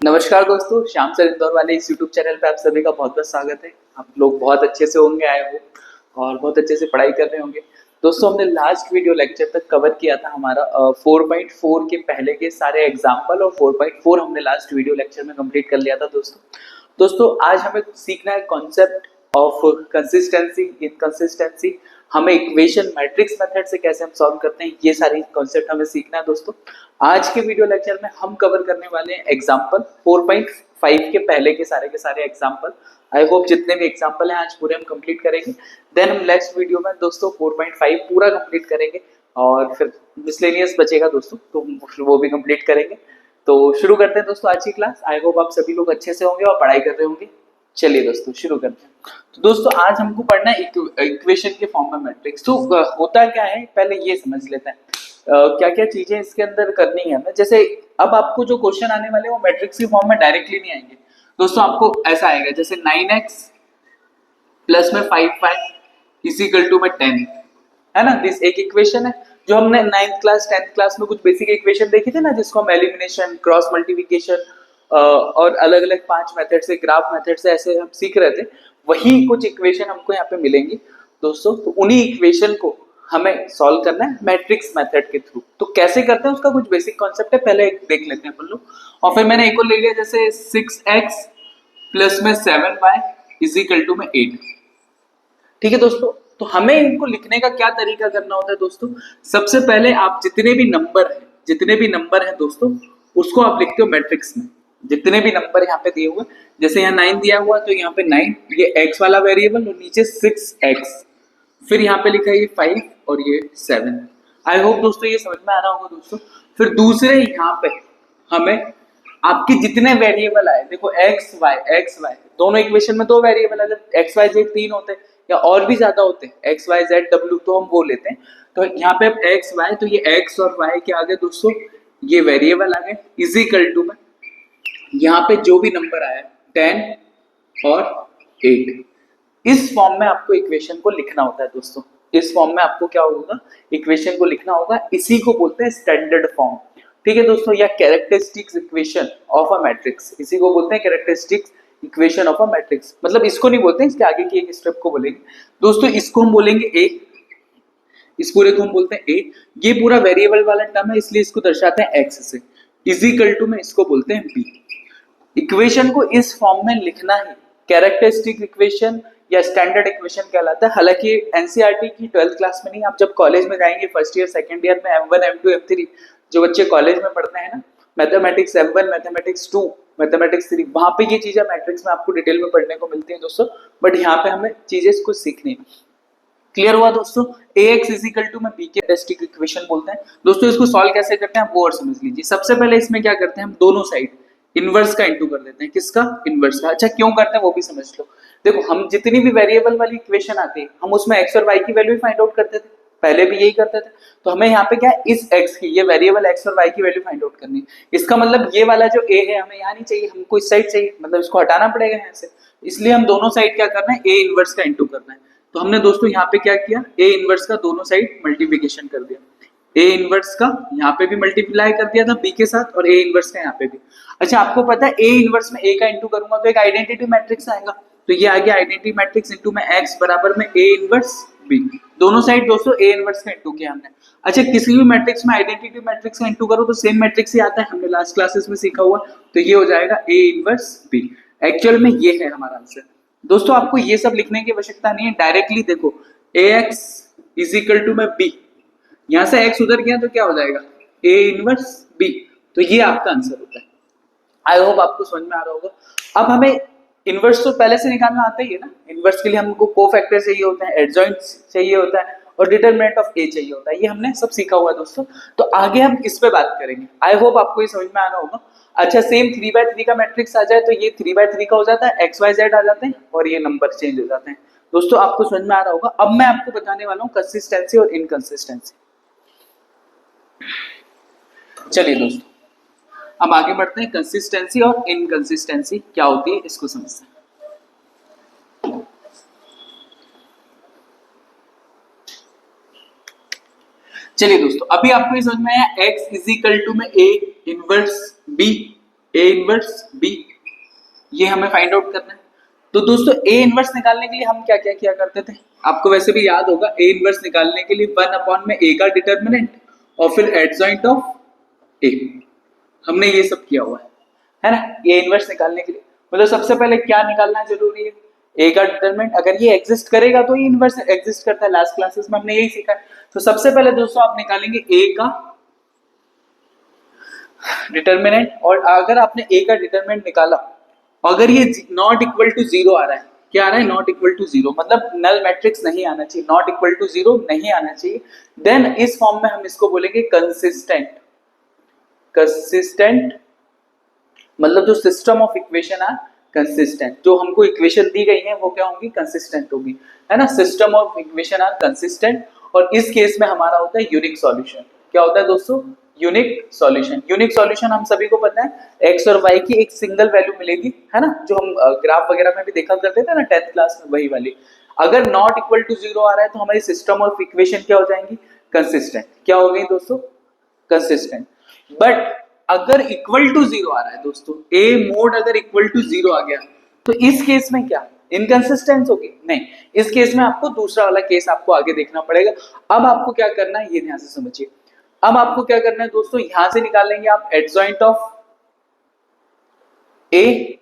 नमस्कार दोस्तों, श्याम सर इंदौर वाले इस यूट्यूब चैनल पे आप सभी का बहुत बहुत स्वागत है। आप लोग बहुत अच्छे से होंगे आए हो और बहुत अच्छे से पढ़ाई कर रहे होंगे। दोस्तों, हमने लास्ट वीडियो लेक्चर तक कवर किया था हमारा 4.4 के पहले के सारे एग्जाम्पल और 4.4 हमने लास्ट वीडियो लेक्चर में कंप्लीट कर लिया था। दोस्तों आज हमें सीखना है कॉन्सेप्ट ऑफ कंसिस्टेंसी, इनकंसिस्टेंसी। हमें इक्वेशन मैट्रिक्स मेथड से कैसे हम सॉल्व करते हैं, ये सारी कॉन्सेप्ट हमें सीखना है। दोस्तों आज के वीडियो लेक्चर में हम कवर करने वाले हैं एग्जाम्पल 4.5 के पहले के सारे एग्जाम्पल। आई होप जितने भी एग्जाम्पल हैं आज पूरे हम कंप्लीट करेंगे। देन हम नेक्स्ट वीडियो में दोस्तों 4.5 पूरा कंप्लीट करेंगे और फिर मिसलेनियस बचेगा दोस्तों, तो हम वो भी कंप्लीट करेंगे। तो शुरू करते हैं दोस्तों आज की क्लास। आई होप आप सभी लोग अच्छे से होंगे और पढ़ाई कर रहे होंगे। चलिए दोस्तों शुरू करते हैं। तो दोस्तों आज हमको पढ़ना है इक्वेशन के फॉर्म में मैट्रिक्स। तो होता क्या है पहले ये समझ लेते हैं क्या क्या चीजें इसके अंदर करनी है हमें। जैसे अब आपको जो क्वेश्चन आने वाले वो मैट्रिक्स के फॉर्म में डायरेक्टली नहीं आएंगे दोस्तों। आपको ऐसा आएगा जैसे 9x प्लस में 5y इज इक्वल टू में 10 है ना। दिस एक इक्वेशन है जो हमने 9th क्लास 10th क्लास में कुछ बेसिक इक्वेशन देखी थी ना, जिसको हम एलिमिनेशन, क्रॉस मल्टीप्लिकेशन और अलग अलग 5 मेथड से, ग्राफ मेथड से ऐसे हम सीख रहे थे। वही कुछ इक्वेशन हमको यहाँ पे मिलेंगी दोस्तों। तो उन्हीं इक्वेशन को हमें सॉल्व करना है मैट्रिक्स मेथड के थ्रू। तो कैसे करते हैं उसका कुछ बेसिक कॉन्सेप्ट है, पहले देख लेते हैं अपन लोग। और फिर मैंने एक और ले लिया जैसे 6x प्लस में 7y इज इक्वल टू में 8। ठीक है दोस्तों, तो हमें इनको लिखने का क्या तरीका करना होता है दोस्तों। सबसे पहले आप जितने भी नंबर हैं दोस्तों, उसको आप लिखते हो मैट्रिक्स में। जितने भी नंबर यहाँ पे दिए हुए, जैसे यहाँ 9 दिया हुआ तो यहाँ पे 9, ये x वाला वेरिएबल और नीचे 6x, फिर यहाँ पे लिखा है ये 5 और ये 7। आई होप दोस्तों ये समझ में आ रहा होगा दोस्तों। फिर दूसरे यहाँ पे हमें आपके जितने वेरिएबल आए, देखो एक्स वाई दोनों इक्वेशन में दो वेरिएबल, अगर एक्स वाई जेड 3 होते या और भी ज्यादा होते एक्स वाई जेड डब्ल्यू तो हम वो लेते हैं। तो यहाँ पे एक्स वाई, तो ये एक्स और वाई के आगे दोस्तों ये वेरिएबल आ गए इज इक्वल टू में यहाँ पे जो भी नंबर आया 10 और 8। इस फॉर्म में आपको इक्वेशन को लिखना होता है दोस्तों। इस फॉर्म में आपको क्या होगा, इक्वेशन को लिखना होगा। इसी को बोलते हैं स्टैंडर्ड फॉर्म। ठीक है दोस्तों, या characteristics equation of a matrix, इसी को बोलते हैं characteristics equation of a matrix. मतलब इसको नहीं बोलते, इसके आगे की एक स्टेप को बोलेंगे दोस्तों। इसको हम बोलेंगे ए, इस पूरे को हम बोलते हैं ए। ये पूरा वेरिएबल वाला टर्म है इसलिए इसको दर्शाते हैं एक्स से। इज इक्वल टू में इसको बोलते हैं बी। इक्वेशन को इस फॉर्म में लिखना ही कैरेक्टरिस्टिक इक्वेशन या स्टैंडर्ड इक्वेशन कहलाता है। हालांकि एनसीईआरटी की 12th क्लास में नहीं, आप जब कॉलेज में जाएंगे फर्स्ट ईयर सेकंड ईयर में M1 M2 M3 जो बच्चे कॉलेज में पढ़ते हैं ना, मैथमेटिक्स M1 मैथमेटिक्स 2 मैथमेटिक्स 3, वहां पे ये चीजें मैट्रिक्स में आपको डिटेल में पढ़ने को मिलती है दोस्तों। बट यहाँ पे हमें चीजें कुछ सीखनी है। क्लियर हुआ दोस्तों। ax इज इक्वल टू में b के कैरेक्टरिस्टिक इक्वेशन बोलते हैं दोस्तों। इसको सॉल्व कैसे करते हैं आप वो और समझ लीजिए। सबसे पहले इसमें क्या करते हैं, हम दोनों साइड इनवर्स का इंटू कर देते हैं। किसका? इनवर्स का। अच्छा क्यों करते हैं वो भी समझ लो। देखो हम जितनी भी वेरिएबल वाली इक्वेशन आती है हम उसमें x और y की वैल्यू फाइंड आउट करते थे, पहले भी यही करते थे। तो हमें यहाँ पे क्या है, इस x की, ये वेरिएबल x और y की वैल्यू फाइंड आउट करनी है। इसका मतलब ये वाला जो a है हमें यहाँ नहीं चाहिए, हमको इस साइड चाहिए, मतलब इसको हटाना पड़ेगा यहाँ से। इसलिए हम दोनों साइड क्या करना है, a इनवर्स का इंटू करना है। तो हमने दोस्तों यहाँ पे क्या किया, a इनवर्स का दोनों साइड मल्टीप्लिकेशन कर दिया। a इनवर्स का यहाँ पे भी मल्टीप्लाई कर दिया था b के साथ और a इनवर्स का यहाँ पे भी। अच्छा आपको पता है a इनवर्स में a का इंटू करूंगा तो एक आइडेंटिटी मैट्रिक्स आएगा। तो ये आ गया आइडेंटिटी मैट्रिक्स इंटू में x बराबर में a इनवर्स b। दोनों साइड दोस्तों a इनवर्स का इंटू किया हमने। अच्छा किसी भी मैट्रिक्स में आइडेंटिटी मैट्रिक्स का इंटू करो तो सेम मैट्रिक्स ही आता है, हमने लास्ट क्लासेस में सीखा हुआ। तो ये हो जाएगा a इनवर्स b। एक्चुअल में ये है हमारा आंसर दोस्तों। आपको ये सब लिखने की आवश्यकता नहीं है, डायरेक्टली देखो ax इज इक्वल टू में b, यहां से x उधर गया तो क्या हो जाएगा a इनवर्स b। तो ये आपका आंसर होता है। आई होप आपको समझ में आ रहा होगा। अब हमें इनवर्स तो पहले से निकालना आता ही है ना। इनवर्स के लिए हमको कोफैक्टर चाहिए होता है, एडजॉइंट चाहिए होता है और डिटरमिनेंट ऑफ a चाहिए होता है। ये हमने सब सीखा हुआ है दोस्तों। तो आगे हम इस पे बात करेंगे। आई होप आपको ये समझ में आ रहा होगा। अच्छा सेम 3/3 का मैट्रिक्स आ जाए तो ये 3/3 का हो जाता है, एक्स वाई जेड आ जाते हैं और ये नंबर चेंज हो जाते हैं दोस्तों। आपको समझ में आ रहा होगा। अब मैं आपको बताने वाला हूँ कंसिस्टेंसी और इनकंसिस्टेंसी। चलिए दोस्तों अब आगे बढ़ते हैं। कंसिस्टेंसी और इनकंसिस्टेंसी क्या होती है इसको समझते हैं। चलिए दोस्तों अभी आपको ये समझ में आया x इज इक्वल टू में a inverse b, a inverse b, ये हमें फाइंड आउट करना है। तो दोस्तों ए इनवर्स निकालने के लिए हम क्या क्या किया करते थे, आपको वैसे भी याद होगा, ए इनवर्स निकालने के लिए 1 में ए का डिटर्मिनेंट और फिर एडजॉइंट ऑफ ए, हमने ये सब किया हुआ है ना। ए इनवर्स निकालने के लिए मतलब सबसे पहले क्या निकालना जरूरी है, ए का डिटरमिनेंट। अगर ये एग्जिस्ट करेगा तो ये इनवर्स एग्जिस्ट करता है, लास्ट क्लासेस में हमने यही सीखा है। तो सबसे पहले दोस्तों आप निकालेंगे ए का डिटरमिनेंट, और अगर आपने ए का डिटरमिनेंट निकाला, अगर ये नॉट इक्वल टू जीरो आ रहा है, क्या आ रहा है, नॉट इक्वल टू जीरो, मतलब नल मैट्रिक्स नहीं आना चाहिए, नॉट इक्वल टू जीरो नहीं आना चाहिए, देन इस फॉर्म में हम इसको बोलेंगे कंसिस्टेंट। कंसिस्टेंट मतलब जो system of equation are consistent, जो हमको इक्वेशन दी गई है वो क्या होंगी, कंसिस्टेंट होगी, है ना। System of equation are consistent, और इस केस में हमारा होता है यूनिक सॉल्यूशन। क्या होता है दोस्तों, यूनिक सॉल्यूशन। यूनिक सॉल्यूशन हम सभी को पता है, एक्स और वाई की एक सिंगल वैल्यू मिलेगी, है ना, जो हम ग्राफ वगैरह में भी देखा करते थे ना 10th क्लास में, वही वाली। अगर नॉट इक्वल टू जीरो आ रहा है तो हमारी सिस्टम ऑफ इक्वेशन क्या हो जाएंगी, कंसिस्टेंट। क्या हो गई दोस्तों, कंसिस्टेंट। बट अगर इक्वल टू जीरो आ रहा है दोस्तों, ए मोड अगर इक्वल टू जीरो आ गया, तो इस केस में क्या इनकंसिस्टेंस होगी, नहीं, इस केस में आपको दूसरा वाला केस आपको आगे देखना पड़ेगा। अब आपको क्या करना है, ये ध्यान से समझिए। अब आपको क्या करना है दोस्तों, यहां से निकाल लेंगे आप adjoint of A,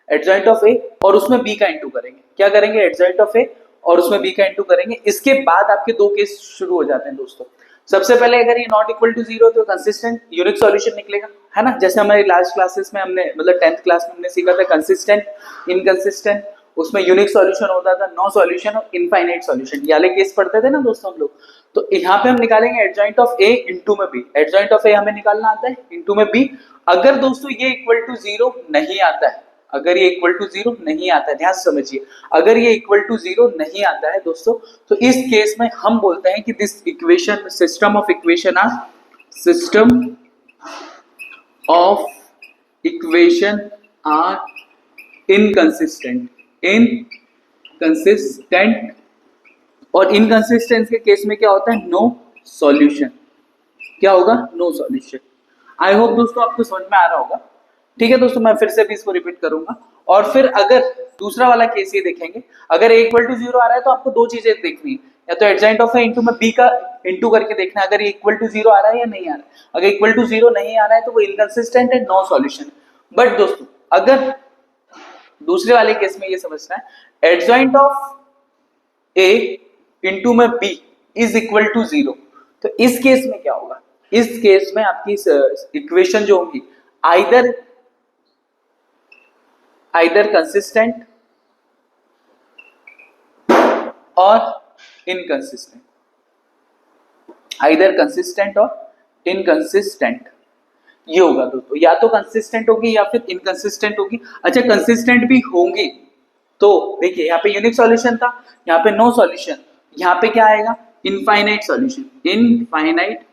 adjoint of A, और उसमें बी का इंटू करेंगे। क्या करेंगे, एडजॉइंट ऑफ ए और उसमें बी का इंटू करेंगे। इसके बाद आपके दो केस शुरू हो जाते हैं दोस्तों। सबसे पहले अगर ये नॉट इक्वल टू जीरो तो कंसिस्टेंट यूनिक सॉल्यूशन निकलेगा, है ना, जैसे हमारी लास्ट क्लासेस में हमने मतलब 10th क्लास में हमने सीखा था कंसिस्टेंट, इनकंसिस्टेंट, उसमें यूनिक सॉल्यूशन होता था, नो सॉल्यूशन और इनफाइनाइट सॉल्यूशन, ये वाले केस पढ़ते थे ना दोस्तों हम लोग। तो यहाँ पे हम निकालेंगे एडजॉइंट ऑफ ए इंटू में बी, एडजॉइंट ऑफ ए हमें निकालना आता है, इंटू में बी। अगर दोस्तों ये इक्वल टू जीरो नहीं आता है, अगर ये इक्वल टू जीरो नहीं आता है, ध्यान से समझिए, अगर ये इक्वल टू जीरो नहीं आता है दोस्तों, तो इस केस में हम बोलते हैं कि this equation, system of equation are, system of equation are inconsistent, inconsistent. और इनकंसिस्टेंस के केस में क्या होता है, नो सॉल्यूशन। क्या होगा, नो सॉल्यूशन। आई होप दोस्तों आपको समझ में आ रहा होगा। ठीक है दोस्तों, मैं फिर से भी इसको रिपीट करूंगा। और फिर अगर दूसरा वाला केस ये देखेंगे, अगर ए इक्वल टू जीरो आ रहा है तो आपको दो चीजें देखनी है, या तो एडजॉइंट ऑफ ए इंटू में बी का इंटू करके देखना है, अगर ये इक्वल टू जीरो आ रहा है या नहीं आ रहा है। अगर इक्वल टू जीरो नहीं आ रहा है तो वो इनकंसिस्टेंट है, नो सॉल्यूशन। बट दोस्तों अगर दूसरे वाले केस में ये समझना है, एडजॉइंट ऑफ ए इंटू में b is equal to zero, तो इस केस में क्या होगा, इस केस में आपकी इक्वेशन जो होगी आइदर कंसिस्टेंट और इनकंसिस्टेंट, आइदर कंसिस्टेंट और इनकंसिस्टेंट, ये होगा दोस्तों, या तो कंसिस्टेंट होगी या फिर इनकंसिस्टेंट होगी। अच्छा, कंसिस्टेंट भी होंगी तो देखिए यहाँ पे यूनिक सॉल्यूशन था, यहाँ पे नो सॉल्यूशन, यहाँ पे क्या आएगा, इनफाइनाइट सॉल्यूशन, इनफाइनाइट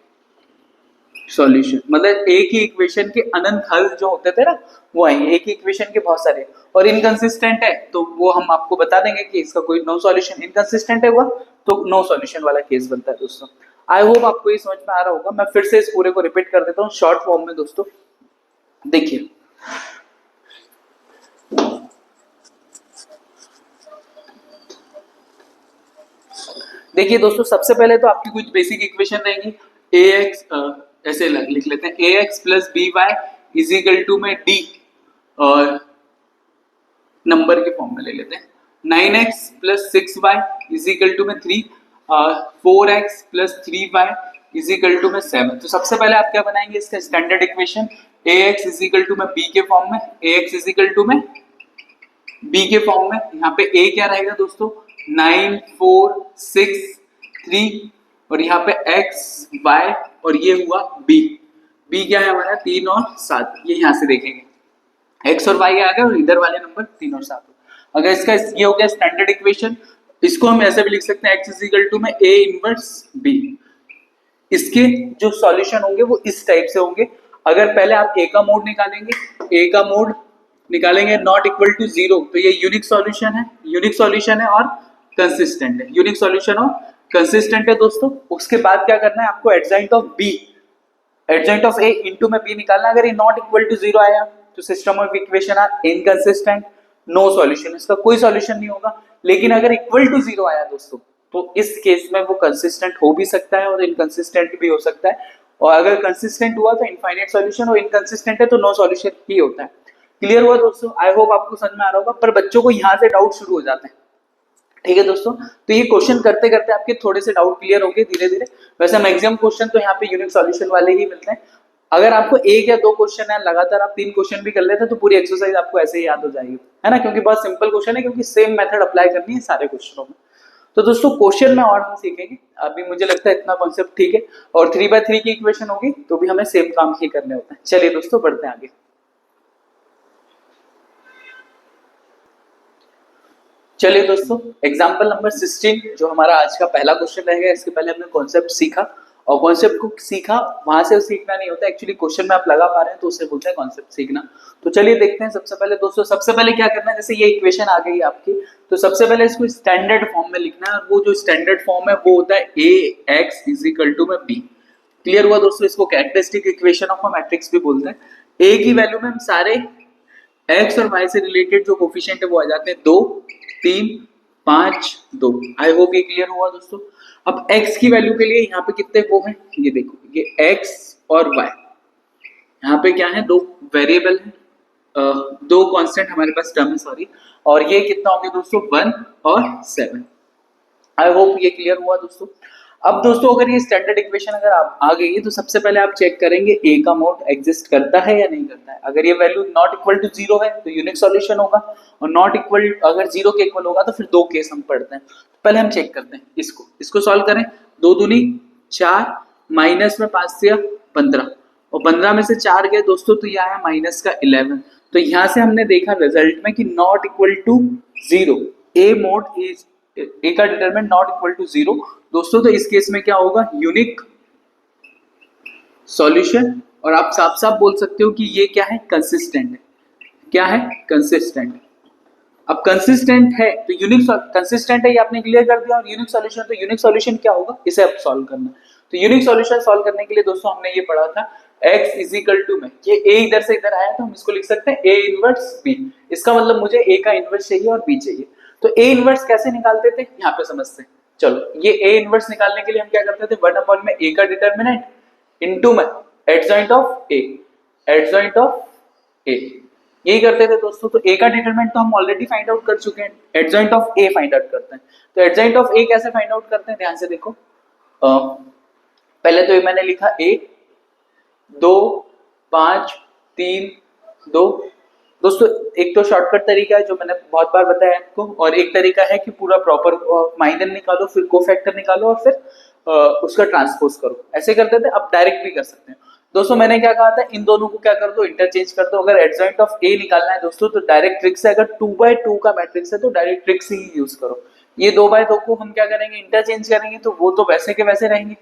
सॉल्यूशन, मतलब एक ही इक्वेशन के अनंत हल जो होते थे ना वो आएंगे, एक ही इक्वेशन के बहुत सारे। और इनकंसिस्टेंट है तो वो हम आपको बता देंगे कि इसका कोई नो सॉल्यूशन, इनकंसिस्टेंट है वो तो नो सॉल्यूशन वाला केस बनता है दोस्तों। आई होप आपको ये समझ में आ रहा होगा। मैं फिर से इस पूरे को रिपीट कर देता हूँ शॉर्ट फॉर्म में दोस्तों। देखिए देखिए दोस्तों, सबसे पहले तो आपकी कुछ बेसिक इक्वेशन रहेंगी, ए एक्स, ऐसे लिख लेते हैं, A X plus B Y is equal to में डी, और नंबर के फॉर्म में ले लेते हैं, 9x plus 6y is equal to में 3, 4x plus 3y is equal to में 7। तो सबसे पहले आप क्या बनाएंगे, इसका standard equation, ax is equal to में b के फॉर्म में, ax इज इक्वल टू में b के फॉर्म में। यहाँ पे a क्या रहेगा दोस्तों, 9 4 6 3, और यहाँ पे x y, और ये हुआ b क्या है हमारा 3 और 7, ये यहाँ से देखेंगे x और y आ गए, और इधर वाले नंबर 3 और 7। अगर इसका ये हो गया स्टैंडर्ड इक्वेशन, इसको हम ऐसे भी लिख सकते हैं x इज इक्वल टू में a इनवर्स b। इसके जो सॉल्यूशन होंगे वो इस टाइप से होंगे। अगर पहले आप a का मोड निकालेंगे, a का मोड निकालेंगे नॉट इक्वल टू जीरो, तो ये यूनिक सॉल्यूशन है और कंसिस्टेंट है, यूनिक सॉल्यूशन और कंसिस्टेंट है दोस्तों। उसके बाद क्या करना है आपको, adjoint of b, adjoint of a into में b निकालना। अगर ये नॉट इक्वल टू जीरो आया तो system of equation are inconsistent, no solution, इसका कोई सॉल्यूशन नहीं होगा। लेकिन अगर इक्वल टू जीरो आया दोस्तों तो इस केस में वो कंसिस्टेंट हो भी सकता है और इनकंसिस्टेंट भी हो सकता है, और अगर कंसिस्टेंट हुआ तो इनफाइनाइट सॉल्यूशन, और इनकंसिस्टेंट है तो नो सॉल्यूशन ही होता है। क्लियर हुआ दोस्तों? आई होप आपको समझ में आ रहा होगा, पर बच्चों को यहाँ से डाउट शुरू हो जाते हैं। ठीक है दोस्तों, तो ये क्वेश्चन करते करते आपके थोड़े से डाउट क्लियर होंगे धीरे धीरे। वैसे मैक्सिमम क्वेश्चन तो यहाँ पे यूनिक सॉल्यूशन वाले ही मिलते हैं। अगर आपको एक या दो क्वेश्चन है, लगातार आप 3 क्वेश्चन भी कर लेते हैं तो पूरी एक्सरसाइज आपको ऐसे ही याद हो जाएगी, है ना, क्योंकि बहुत सिंपल क्वेश्चन है, क्योंकि सेम मेथड अप्लाई करनी है सारे क्वेश्चनों में। तो दोस्तों क्वेश्चन में और हम सीखेंगे, अभी मुझे लगता है इतना कॉन्सेप्ट ठीक है, और 3x3 की इक्वेशन होगी तो भी हमें सेम काम ही करने होते हैं। चलिए दोस्तों बढ़ते हैं आगे। चलिए दोस्तों, एग्जांपल नंबर 16 जो हमारा आज का पहला क्वेश्चन रहेगा। इसके पहले हमने कॉन्सेप्ट सीखा, और कॉन्सेप्ट को सीखा वहां से सीखना नहीं होता, एक्चुअली क्वेश्चन में आप लगा पा रहे हैं तो उसे बोलते हैं कॉन्सेप्ट सीखना। तो चलिए देखते हैं। सबसे पहले दोस्तों, सबसे पहले क्या करना है, जैसे ये इक्वेशन आ गई आपकी, तो सबसे पहले इसको स्टैंडर्ड फॉर्म में लिखना है, और वो जो स्टैंडर्ड फॉर्म है वो होता है ax = b। क्लियर हुआ दोस्तों? इसको characteristic equation of a matrix भी बोलते हैं। a की वैल्यू में हम सारे x और y से रिलेटेड जो कोफिशिएंट है वो आ जाते हैं 2, 3, 5, 2। आई होप ये क्लियर हुआ दोस्तों। अब x की वैल्यू के लिए यहाँ पे कितने वो हैं, ये देखो, ये x और y, यहाँ पे क्या है, 2 वेरिएबल है, 2 कांस्टेंट हमारे पास टर्म है, सॉरी, और ये कितना हो गया दोस्तों, 1 और 7। आई होप ये क्लियर हुआ दोस्तों। अब दोस्तों अगर ये स्टैंडर्ड इक्वेशन अगर आप आ गई है तो सबसे पहले आप चेक करेंगे ए का मोड एग्जिस्ट करता है या नहीं करता है। अगर ये वैल्यू नॉट इक्वल टू 0 है तो यूनिक सॉल्यूशन होगा, और नॉट इक्वल अगर 0 के इक्वल होगा तो फिर 2 केस हम पढ़ते हैं। तो पहले हम चेक करते हैं इसको सॉल्व करें। 2 दूनी 4, माइनस में 5 से 15, और 15 में से 4 गए दोस्तों तो ये आया माइनस का 11। तो यहाँ से हमने देखा रिजल्ट में कि not equal to 0, a mod is a का डिटरमिनेंट नॉट इक्वल टू 0 दोस्तों। तो इस केस में क्या होगा, यूनिक सॉल्यूशन, और आप साफ साफ बोल सकते हो कि ये क्या है, कंसिस्टेंट है। क्या है, कंसिस्टेंट। अब कंसिस्टेंट है तो यूनिक, कंसिस्टेंट है ये आपने क्लियर कर दिया, और यूनिक सॉल्यूशन, तो यूनिक सॉल्यूशन क्या होगा, इसे अब सॉल्व करना। तो यूनिक सॉल्यूशन सॉल्व करने के लिए दोस्तों हमने ये पढ़ा था x = में, ये a इधर से इधर आया तो हम इसको लिख सकते हैं a इनवर्स b। इसका मतलब मुझे a का इनवर्स चाहिए और b चाहिए। तो a इनवर्स कैसे निकालते थे, यहाँ पे समझते हैं। चलो, ये a इनवर्स निकालने के लिए हम क्या करते थे, 1 में a का डिटरमिनेंट इनटू में adjoint of a, adjoint of a, यही करते थे दोस्तों। तो a का डिटरमिनेंट तो हम ऑलरेडी फाइंड आउट कर चुके हैं, adjoint of a find out करते हैं। तो एडजॉइंट ऑफ a कैसे फाइंड आउट करते हैं, ध्यान से देखो। पहले तो ये मैंने लिखा a 2 5 3 2। दोस्तों एक तो शॉर्टकट तरीका है जो मैंने बहुत बार बताया आपको, और एक तरीका है कि पूरा प्रॉपर माइनर निकालो, फिर कोफैक्टर निकालो, और फिर उसका ट्रांसपोज करो। ऐसे करते थे, आप डायरेक्ट भी कर सकते हैं दोस्तों। मैंने क्या कहा था, इन दोनों को क्या कर दो, इंटरचेंज कर दो। अगर एडजॉइंट ऑफ ए निकालना है दोस्तों तो डायरेक्ट ट्रिक से, अगर 2x2 का मैट्रिक्स है तो डायरेक्ट ट्रिक से ही यूज करो। ये 2x2 को हम क्या करेंगे, इंटरचेंज करेंगे, तो वो तो वैसे के वैसे रहेंगे,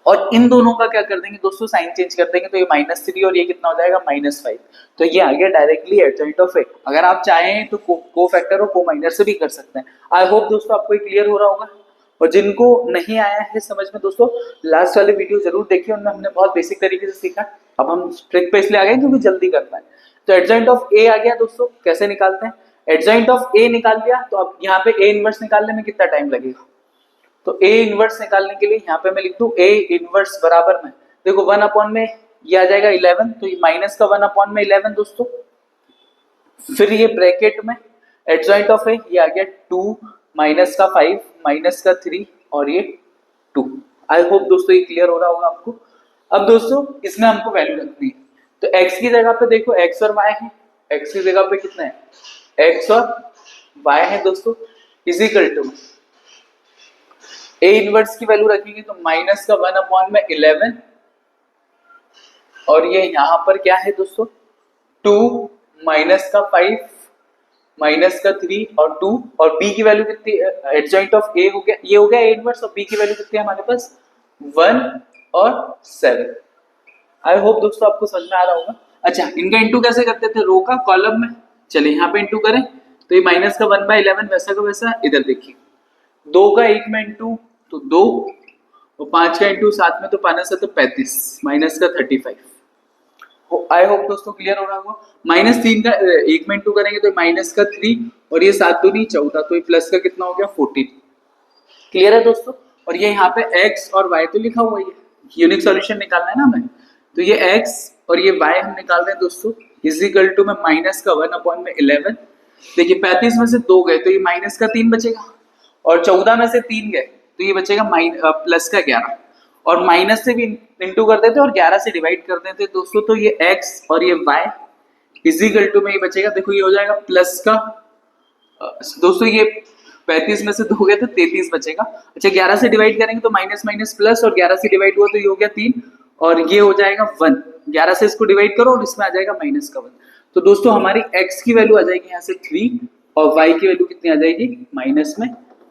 और इन दोनों का क्या कर देंगे दोस्तों, साइन चेंज कर देंगे। तो ये -3 और ये कितना हो जाएगा, -5। तो ये आ गया डायरेक्टली एडजॉइंट ऑफ ए। अगर आप चाहें तो को फैक्टर और को माइनर से भी कर सकते हैं। आई होप दोस्तों आपको क्लियर हो रहा होगा, और जिनको नहीं आया है समझ में दोस्तों, लास्ट वाले वीडियो जरूर देखिए, उनमें हमने बहुत बेसिक तरीके से सीखा। अब हम ट्रिक पे इसलिए आ गए क्योंकि जल्दी करना है। तो एडजॉइंट ऑफ ए आ गया दोस्तों, कैसे निकालते हैं, एडजॉइंट ऑफ ए निकाल लिया, तो अब यहाँ पे ए इनवर्स निकालने में कितना टाइम लगेगा। तो ए इनवर्स निकालने के लिए यहाँ पे मैं लिख दूं ए इनवर्स बराबर में, देखो 1 में ये आ जाएगा 11, तो ये माइनस का 1/11 दोस्तों। फिर ये ब्रैकेट में एडजॉइंट ऑफ ए, ये आ गया 2 माइनस का 5 माइनस का 3 और ये 2। आई होप दोस्तों ये क्लियर हो रहा होगा आपको। अब दोस्तों इसमें हमको वैल्यू रखनी है, तो x की जगह पे देखो x और y है, x की जगह पे कितना है, x और y है दोस्तों, इजिकल टू ए इनवर्स की वैल्यू रखेंगे तो माइनस का 1/11, और ये यहां पर क्या है दोस्तों, 2 माइनस का 5 माइनस का 3 और 2, और b की वैल्यू कितनी, एडजॉइंट ऑफ a हो गया, ये हो गया a इनवर्स, और b की वैल्यू कितनी है हमारे पास 1 और 7। आई होप दोस्तों आपको समझ में आ रहा होगा। अच्छा, इनका इंटू कैसे करते थे, रो का कॉलम में, चलिए यहाँ पे इंटू करें, तो ये माइनस का 1/11 वैसा का वैसा, इधर देखिए 2 का 1 में इंटू तो 2, और 5 का इंटू 7 में तो 5 से तो 35 माइनस का 35। आई होप दोस्तों क्लियर हो रहा होगा। -3 का 1 में इंटू करेंगे तो माइनस का 3 और ये 7 दूनी 14, तो ये प्लस का कितना हो गया 14। क्लियर है दोस्तों। और ये यहाँ पे x और y तो लिखा हुआ है, यूनिक सॉल्यूशन निकालना है ना हमें, तो ये x और ये y हम निकाल रहे हैं दोस्तों, इज इक्वल टू में माइनस का 1/11। देखिए 35 में से 2 गए तो ये माइनस का 3 बचेगा, और 14 में से 3 गए तो ये बचेगा प्लस का 11, और माइनस से भी इंटू कर देते और 11 से डिवाइड कर देते दोस्तों, तो ये x और ये y इज इक्वल टू में ये बचेगा, देखो ये हो जाएगा प्लस का दोस्तों ये 35 में से 2 गए तो 33 बचेगा। अच्छा 11 से डिवाइड करेंगे तो माइनस माइनस प्लस, और 11 से डिवाइड हुआ तो ये हो गया 3 और ये हो जाएगा 1। 11 से इसको डिवाइड करो और इसमें आ जाएगा माइनस का 1। तो दोस्तों हमारी x की वैल्यू आ जाएगी यहाँ से 3 और y की वैल्यू कितनी आ जाएगी माइनस में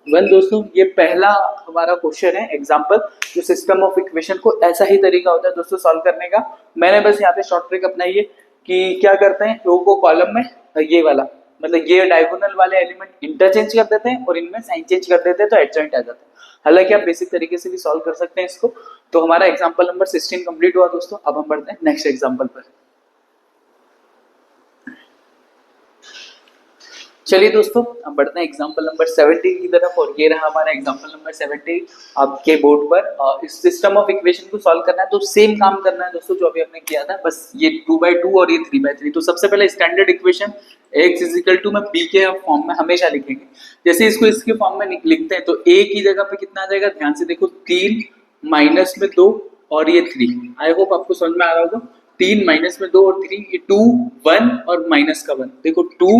1। दोस्तों ये पहला हमारा क्वेश्चन है एग्जाम्पल, जो सिस्टम ऑफ इक्वेशन को ऐसा ही तरीका होता है दोस्तों सॉल्व करने का। मैंने बस यहाँ पे शॉर्ट ट्रिक अपनाई है कि क्या करते हैं, रो को कॉलम में ये वाला मतलब ये डायगोनल वाले एलिमेंट इंटरचेंज कर देते हैं और इनमें साइन चेंज कर देते हैं तो एडजॉइंट आ जाता है। हालांकि आप बेसिक तरीके से भी सॉल्व कर सकते हैं इसको। तो हमारा एग्जांपल नंबर 16 कंप्लीट हुआ दोस्तों। अब हम बढ़ते हैं नेक्स्ट एग्जांपल पर। चलिए दोस्तों अब बढ़ते हैं एग्जांपल नंबर 17 की तरफ, और ये रहा हमारा एग्जांपल नंबर 17 आपके बोर्ड पर। इस सिस्टम ऑफ इक्वेशन को सॉल्व करना है तो सेम काम करना है दोस्तों जो अभी हमने किया था, बस ये 2/2 और ये 3/3। तो सबसे पहले standard equation x is equal to में b के फॉर्म में हमेशा लिखेंगे। जैसे इसको इसके फॉर्म में लिखते हैं तो a की जगह पे कितना आ जाएगा, ध्यान से देखो 3 माइनस में 2 और ये 3। आई होप आपको समझ में आ रहा होगा। 3 माइनस में 2 और 3, ये 2 1 और माइनस का 1। देखो 2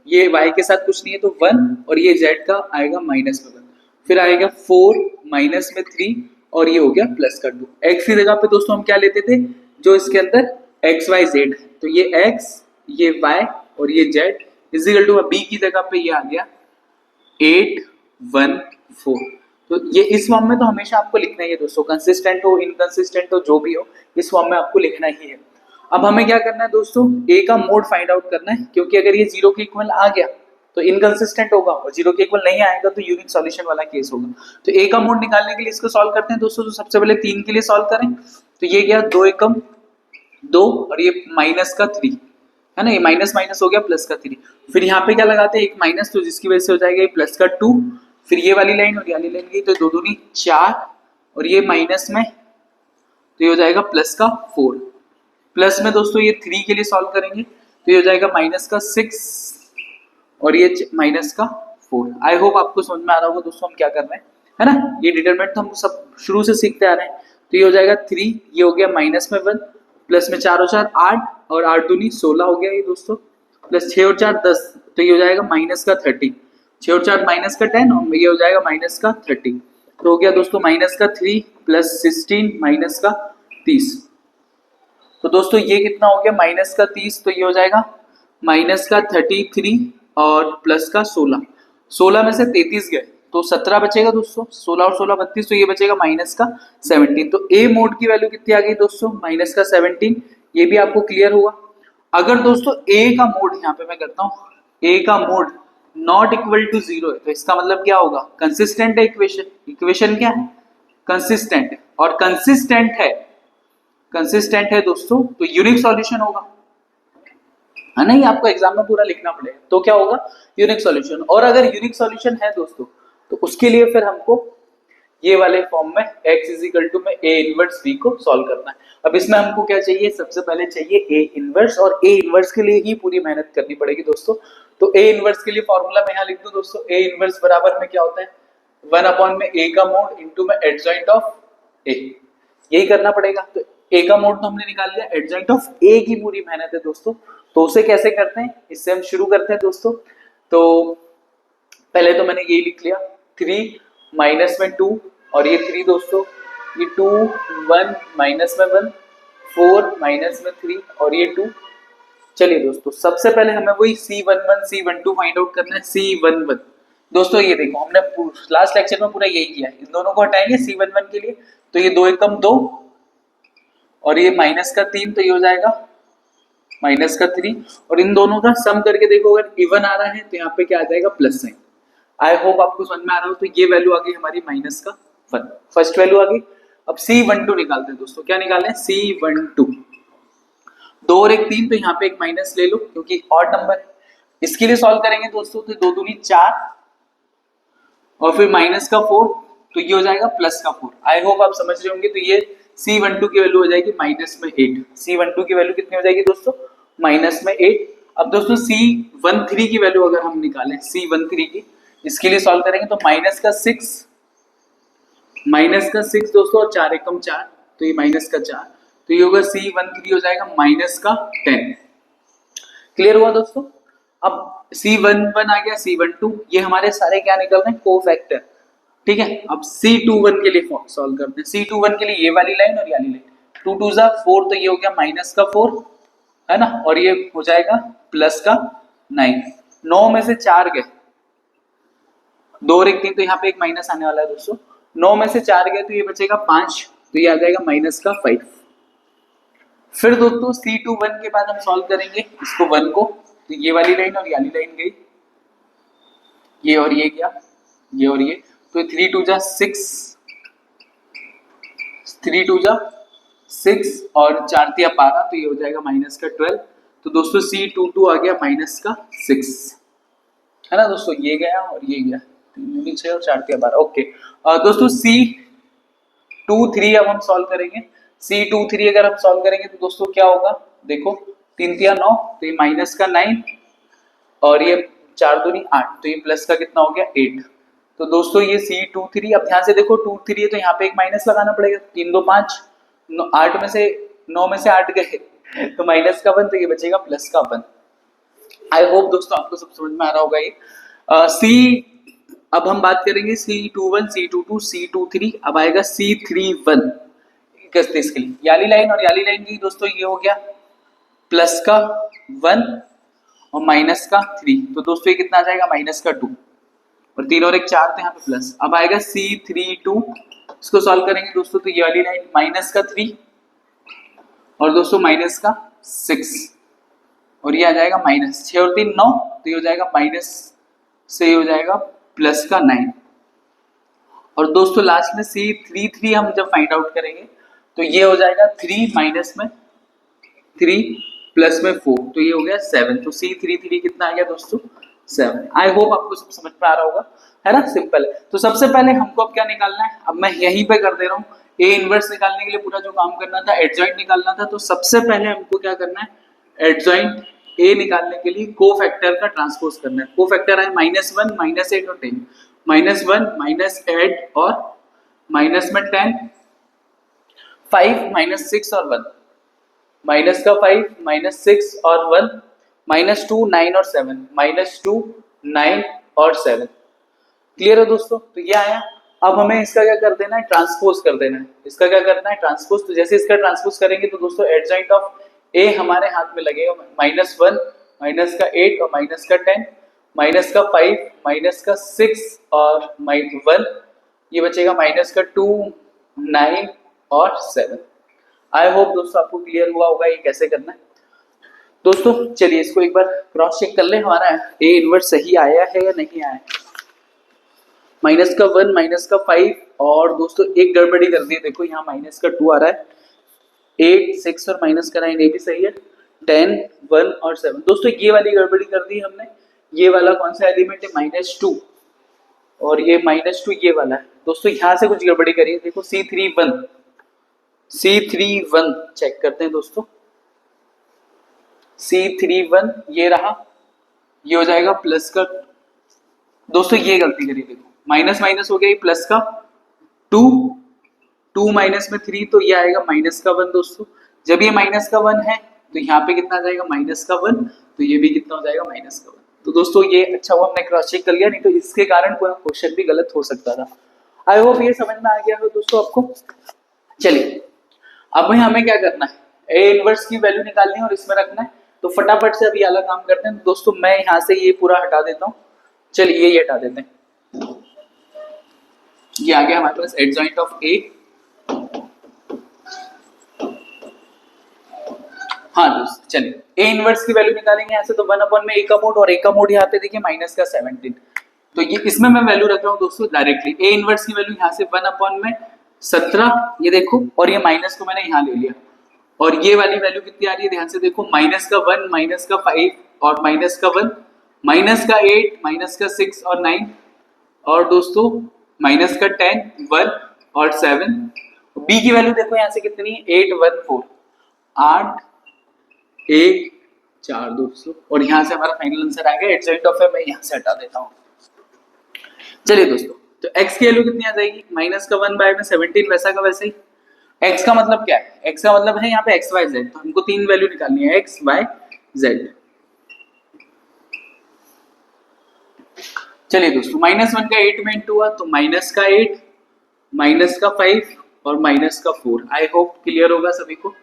ये y के साथ कुछ नहीं है तो 1 और ये z का आएगा माइनस में 1, फिर आएगा 4 माइनस में 3 और ये हो गया प्लस का 2। x की जगह पे दोस्तों हम क्या लेते थे, जो इसके अंदर x y z है, तो ये x ये y और ये z is equal to b की जगह पे ये आ गया 8 1 4। तो ये इस फॉर्म में तो हमेशा आपको लिखना ही है दोस्तों, कंसिस्टेंट हो इनकंसिस्टेंट हो जो भी हो, इस फॉर्म में आपको लिखना ही है। अब हमें क्या करना है दोस्तों, a का मोड फाइंड आउट करना है, क्योंकि अगर ये 0 के इक्वल आ गया तो इनकंसिस्टेंट होगा और 0 के इक्वल नहीं आएगा तो यूनिक सॉल्यूशन वाला केस होगा। तो a का मोड निकालने के लिए इसको सॉल्व करते हैं दोस्तों। तो सबसे पहले 3 के लिए सॉल्व करें, तो ये गया 2 एकम 2 और ये माइनस का 3 है ना, ये माइनस माइनस हो गया प्लस का 3। फिर यहाँ पे क्या लगाते हैं एक माइनस, तो जिसकी वजह से हो जाएगा ये प्लस का 2। फिर ये वाली लाइन और ये वाली लाइन गई तो 2 दूनी 4 और ये माइनस में तो ये हो जाएगा प्लस का 4। प्लस में दोस्तों ये 3 के लिए सॉल्व करेंगे तो ये हो जाएगा माइनस का 6 और ये माइनस का 4। आई होप आपको समझ में आ रहा होगा दोस्तों हम क्या कर रहे हैं, है ना। ये डिटरमिनेंट तो हम सब शुरू से सीखते आ रहे हैं। तो ये हो जाएगा 3, ये हो गया माइनस में 1, प्लस में 4 और 4 8 और 8 दूनी 16 हो गया ये दोस्तों, प्लस 6 और 4 10, तो ये हो जाएगा माइनस का 30। 6 और 4 माइनस का 10 और ये हो जाएगा माइनस का 30। तो हो गया दोस्तों माइनस का 3 प्लस 16 माइनस का 30। तो दोस्तों ये कितना हो गया माइनस का 30, तो ये हो जाएगा माइनस का 33 और प्लस का 16। 16 में से 33 गए तो 17 बचेगा दोस्तों, 16 और 16 32, तो ये बचेगा माइनस का 17। तो a मोड की वैल्यू कितनी आ गई दोस्तों, माइनस का 17। ये भी आपको क्लियर हुआ। अगर दोस्तों a का मोड यहाँ पे मैं करता हूँ, a का मोड नॉट इक्वल टू 0 है तो इसका मतलब क्या होगा, कंसिस्टेंट है इक्वेशन। इक्वेशन क्या है, कंसिस्टेंट है, और कंसिस्टेंट है दोस्तों तो यूनिक सॉल्यूशन होगा, है ना। ये आपको एग्जाम में पूरा लिखना पड़ेगा तो क्या होगा, यूनिक सॉल्यूशन। और अगर यूनिक सॉल्यूशन है दोस्तों तो उसके लिए फिर हमको ये वाले फॉर्म में x इज इक्वल टू में a इनवर्स b को सॉल्व करना है। अब इसमें हमको क्या चाहिए, सबसे पहले चाहिए a इनवर्स, और a इनवर्स के लिए ही पूरी मेहनत करनी पड़ेगी दोस्तों। तो a इनवर्स के लिए फॉर्मूला मैं यहाँ लिख दूं दोस्तों, a इनवर्स बराबर में क्या होता है 1 में a का मोड इंटू में एडजॉइंट ऑफ a, यही करना पड़ेगा। तो a का मोड तो हमने निकाल लिया, एडजॉइंट ऑफ a की पूरी मेहनत है दोस्तों। तो उसे कैसे करते हैं, इससे हम शुरू करते हैं दोस्तों। तो पहले तो मैंने ये लिख लिया 3 माइनस में 2 और ये 3 दोस्तों, ये 2 1 माइनस में 1 4 माइनस में 3 और ये 2। चलिए दोस्तों सबसे पहले हमें वही C11 C12 फाइंड आउट करना है। C11 दोस्तों ये देखो हमने लास्ट लेक्चर में पूरा यही किया है, इन दोनों को हटाएंगे C11 के लिए, तो ये 2 एकम 2 और ये माइनस का 3, तो ये हो जाएगा माइनस का 3, और इन दोनों का सम करके देखो अगर इवन आ रहा है तो यहाँ पे क्या आ जाएगा प्लस साइन। आई होप आपको समझ में आ रहा हो। तो ये वैल्यू आ गई हमारी माइनस का 1, फर्स्ट वैल्यू आ गई। अब C12 निकालते हैं दोस्तों, क्या निकालें C12। 2 और 1 3, तो यहाँ पे एक माइनस ले लो क्योंकि ऑड नंबर है। इसके लिए सॉल्व करेंगे दोस्तों तो 2 दूनी 4 और फिर माइनस का 4, तो ये हो जाएगा प्लस का 4। आई होप आप समझ रहे होंगे। तो ये C12 की वैल्यू हो जाएगी माइनस में 8। C12 की वैल्यू कितनी हो जाएगी दोस्तों? माइनस में 8। अब दोस्तों C13 की वैल्यू अगर हम निकालें, C13 की, इसके लिए सॉल्व करेंगे तो माइनस का 6 दोस्तों, और 4 एकम 4, तो ये माइनस का 4, तो ये होगा C13 हो जाएगा माइनस का 10। क्लियर हुआ दोस्तों? अब C11 आ गया, C12, ये हमारे सारे क्या निकल रहे हैं? कोफैक्टर। ठीक है, अब C21 के लिए सॉल्व करते हैं। C21 के लिए ये वाली लाइन और ये वाली लाइन, 2 2 जा 4, तो ये हो गया माइनस का 4, है ना, और ये हो जाएगा प्लस का 9। 9 में से 4 गए, 2 और 1 3, तो यहाँ पे एक माइनस आने वाला है दोस्तों। 9 में से 4 गए तो ये बचेगा 5, तो ये आ जाएगा माइनस का 5। फिर दोस्तों C21 के बाद हम सॉल्व करेंगे इसको 1 को, तो ये वाली लाइन और ये वाली लाइन गई, ये और ये गया, ये और ये, तो 3 2 जा 6, 3 2 जा 6 और 4 3 12, तो ये हो जाएगा माइनस का 12। तो दोस्तों C22 आ गया माइनस का 6, है ना दोस्तों, ये गया और ये गया, 3 6 और 4 3 12। ओके दोस्तों C23 अब हम सॉल्व करेंगे। C23 अगर हम सॉल्व करेंगे तो दोस्तों क्या होगा? देखो 3 3 9, तो ये माइनस का 9 और ये 4 2 8, तो ये प्लस का कितना हो गया? 8। तो दोस्तों ये C23, अब ध्यान से देखो 2 3 है तो यहाँ पे एक माइनस लगाना पड़ेगा, 3 2 5, 8 में से 9 में से 8 गए तो माइनस का 1, तो ये बचेगा प्लस का 1। आई होप दोस्तों आपको सब समझ में आ रहा होगा ये। अब हम बात करेंगे C21, C22, C23, अब आएगा C31 31 के लिए, याली लाइन और याली लाइन की दोस्तों, ये हो गया प्लस का 1 और माइनस का 3, तो दोस्तों ये कितना आ जाएगा? माइनस का 2, और 3 और 1 4, तो यहाँ पे प्लस। अब आएगा C32, इसको सॉल्व करेंगे दोस्तों तो ये वाली लाइन माइनस का 3 और दोस्तों माइनस का 6, और ये आ जाएगा माइनस 6 और 3 9, तो ये हो जाएगा माइनस से ये हो जाएगा प्लस का 9। और दोस्तों लास्ट में C33 हम जब फाइंड आउट करेंगे तो ये हो जाएगा 3 माइनस में 3 प्लस में 4, तो ये हो गया 7। तो C33 कितना आ गया दोस्तों? 7। आई होप आपको सब समझ में आ रहा होगा, है ना, सिंपल है। तो सबसे पहले हमको अब क्या निकालना है? अब मैं यहीं पे कर दे रहा हूँ, ए इनवर्स निकालने के लिए पूरा जो काम करना था एडजॉइंट निकालना था। तो सबसे पहले हमको क्या करना है? एडजॉइंट ए निकालने के लिए कोफैक्टर का ट्रांसपोज करना है। कोफैक्टर है -1 -8 और 10, -1 -8 और माइनस में 10, 5 -6 और 1, माइनस का 5 -6 और 1, -2 9 और 7, -2 9 और 7। क्लियर है दोस्तों? तो ये आया। अब हमें इसका क्या कर देना है? ट्रांसपोज कर देना है। इसका क्या करना है? ट्रांसपोज। तो जैसे इसका ट्रांसपोज करेंगे तो दोस्तों एडजॉइंट ऑफ ए हमारे हाथ में लगेगा, -1 माइनस का 8 और माइनस का 10, माइनस का 5 माइनस का 6 और 1, ये बचेगा माइनस का 2 9 और 7। आई होप दोस्तों आपको क्लियर हुआ होगा ये कैसे करना है। दोस्तों चलिए इसको एक बार क्रॉस चेक कर ले, हमारा ए इनवर्स सही आया है या नहीं आया है। माइनस का 1 माइनस का 5 और दोस्तों एक गड़बड़ी कर दी है, देखो यहाँ माइनस का 2 आ रहा है, 8 6 और माइनस का 9 ये भी सही है, 10 1 और 7। दोस्तों ये वाली गड़बड़ी कर दी हमने, ये वाला कौन सा एलिमेंट है? -2 और ये -2 ये वाला है। दोस्तों यहाँ से कुछ गड़बड़ी करिए, देखो C31 चेक करते हैं दोस्तों, C31 ये रहा, ये हो जाएगा प्लस का, दोस्तों ये गलती करिए, देखो माइनस माइनस हो गया, ये प्लस का 2 माइनस में 3, तो ये आएगा माइनस का 1। दोस्तों जब ये माइनस का 1 है तो यहाँ पे कितना आ जाएगा? माइनस का 1, तो ये भी कितना हो जाएगा? माइनस का 1। तो दोस्तों ये अच्छा हुआ हमने क्रॉस चेक कर लिया, नहीं तो इसके कारण पूरा क्वेश्चन भी गलत हो सकता था। आई होप ये समझ में आ गया हो दोस्तों आपको। चलिए अब हमें क्या करना है? ए इनवर्स की वैल्यू निकालनी है और इसमें रखना है। तो फटाफट से अभी वाला काम करते हैं। दोस्तों मैं यहाँ से ये पूरा हटा देता हूँ, चलिए ये हटा देते हैं। ये आ गया हमारे पास एडजॉइंट ऑफ ए। हाँ दोस्तों चलिए ए इनवर्स की वैल्यू निकालेंगे यहाँ से। तो 1 में ए का मोड, और ए का मोड यहाँ पे देखिए माइनस का 17, तो ये इसमें मैं वैल्यू रख रहा हूँ दोस्तों डायरेक्टली। ए इनवर्स की वैल्यू यहाँ से 1 में 17, ये देखो, और ये माइनस को मैंने यहाँ ले लिया, और ये वाली वैल्यू कितनी आ रही है ध्यान से देखो, माइनस का 1, माइनस का 5 और माइनस का 1, माइनस का 8, माइनस का 6 और 9, और दोस्तों माइनस का 10, 1 और 7। बी की वैल्यू देखो यहाँ से कितनी है, 8, 1, 4, 8, 1, 4 दोस्तों, और यहाँ से हमारा फाइनल आंसर आ गया। एडजेंट ऑफ है मैं यहाँ से हटा देता हूँ। चलिए दोस्तों, तो x की वैल्यू कितनी आ जाएगी, माइनस का 1 बाय में 17 वैसा का वैसे ही। x का मतलब क्या है, x का मतलब है यहाँ पे x y z, तो हमको तीन वैल्यू निकालनी है x y z। चलिए दोस्तों, -1 का 8 में इंटू हुआ तो माइनस का 8, माइनस का 5 और माइनस का 4। आई होप क्लियर होगा सभी को।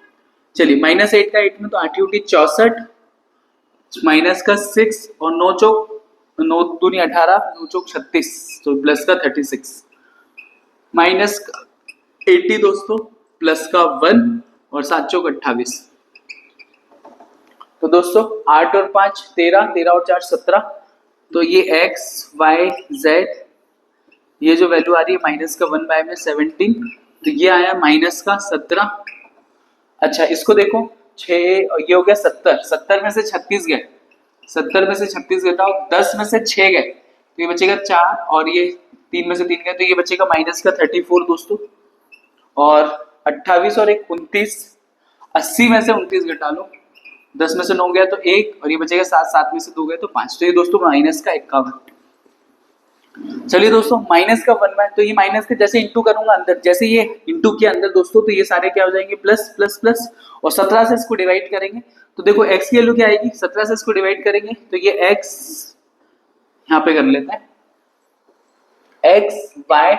चलिए -8 का 8 में तो 8 × 64, माइनस का 6 और 9 चौक 9 दूनी 18, 9 चौक 36, तो प्लस का 36, माइनस का 80 दोस्तों, प्लस का 1 और 7 चौक 28। तो दोस्तों 8 और 5 13, 13 और 4 17, तो ये x y z, ये जो वैल्यू आ रही है माइनस का 1 बाय में 17, तो ये आया माइनस का 17। अच्छा इसको देखो, 6 ये हो गया 70, 70 में से 36 गए, 70 में से 36 गए, 10 में से 6 गए तो ये बचेगा 4, और ये 3 में से 3 गए तो ये बचेगा माइनस का 34 दोस्तों, और 28 और 1 29, 80 में से 29 घटा लो, 10 में से 9 गया तो 1, और ये बचेगा 7, 7 में से 2 गए तो 5, तो ये दोस्तों माइनस का 51। चलिए दोस्तों, माइनस का 1 बाय, तो ये माइनस के जैसे इंटू करूंगा अंदर, जैसे ये इंटू के अंदर दोस्तों, तो ये सारे क्या हो जाएंगे, प्लस प्लस प्लस, और 17 से इसको डिवाइड करेंगे तो देखो x की वैल्यू क्या आएगी, 17 से इसको डिवाइड करेंगे तो ये x यहाँ पे कर लेते हैं, x y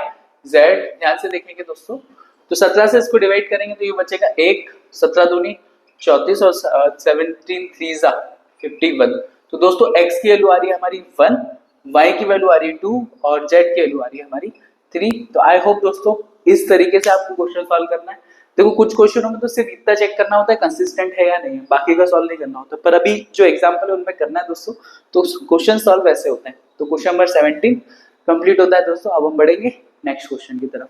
z, ध्यान से देखेंगे दोस्तों, तो 17 से इसको डिवाइड करेंगे तो ये बचेगा 1, 17 दूनी 34 और 17 3 जा 51। तो दोस्तों x की वैल्यू आ रही है हमारी 1, y की वैल्यू आ रही है 2 और z की वैल्यू आ रही है हमारी 3। तो आई होप दोस्तों इस तरीके से आपको क्वेश्चन सॉल्व करना है। देखो कुछ क्वेश्चनों में तो सिर्फ इतना चेक करना होता है कंसिस्टेंट है या नहीं है, बाकी का सॉल्व नहीं करना होता, पर अभी जो एग्जांपल है उनमें करना है दोस्तों, तो क्वेश्चन सॉल्व वैसे होते हैं। तो क्वेश्चन नंबर 17 कंप्लीट होता है दोस्तों। अब हम बढ़ेंगे नेक्स्ट क्वेश्चन की तरफ।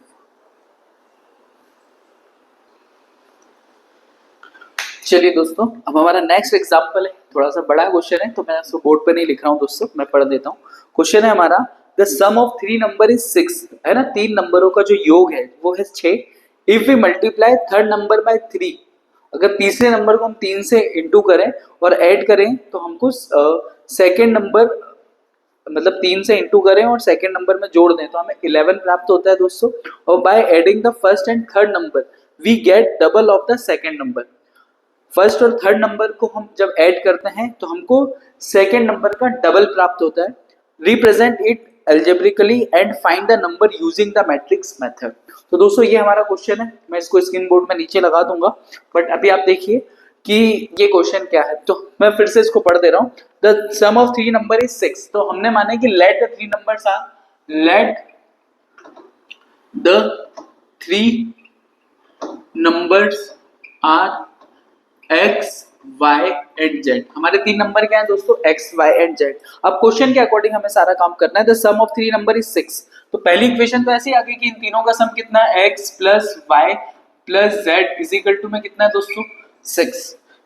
चलिए दोस्तों, अब हमारा नेक्स्ट एग्जांपल है, थोड़ा सा बड़ा क्वेश्चन है तो मैं इसको बोर्ड पे नहीं लिख रहा हूँ दोस्तों, मैं पढ़ देता हूँ। क्वेश्चन है हमारा, the sum of 3 number is 6, है ना, 3 नंबरों का जो योग है वो है 6। If we multiply third number by 3, अगर तीसरे नंबर को हम 3 से इंटू करें और ऐड करें तो हमको सेकेंड नंबर, मतलब 3 से इंटू करें और सेकेंड नंबर में जोड़ दें तो हमें 11 प्राप्त होता है दोस्तों। और by adding the first and third number we get double of the second number. First और थर्ड नंबर को हम जब ऐड करते हैं तो हमको सेकेंड नंबर का डबल प्राप्त होता है। Represent it algebraically and find the number using the matrix method. तो दोस्तों ये हमारा क्वेश्चन है, मैं इसको स्क्रीन बोर्ड में नीचे लगा दूंगा, बट अभी आप देखिए कि ये क्वेश्चन क्या है। तो मैं फिर से इसको पढ़ दे रहा हूँ। The sum of 3 number is 6, तो हमने माना कि let the 3 numbers are, let the 3 numbers are x, y and z। हमारे 3 नंबर क्या है दोस्तों, x, y एंड z। अब क्वेश्चन के अकॉर्डिंग हमें सारा काम करना है। The sum of 3 number is 6, तो पहली इक्वेशन तो ऐसे ही आ गई कि इन तीनों का सम कितना है, x plus y plus z is equal to में कितना है दोस्तों, 6।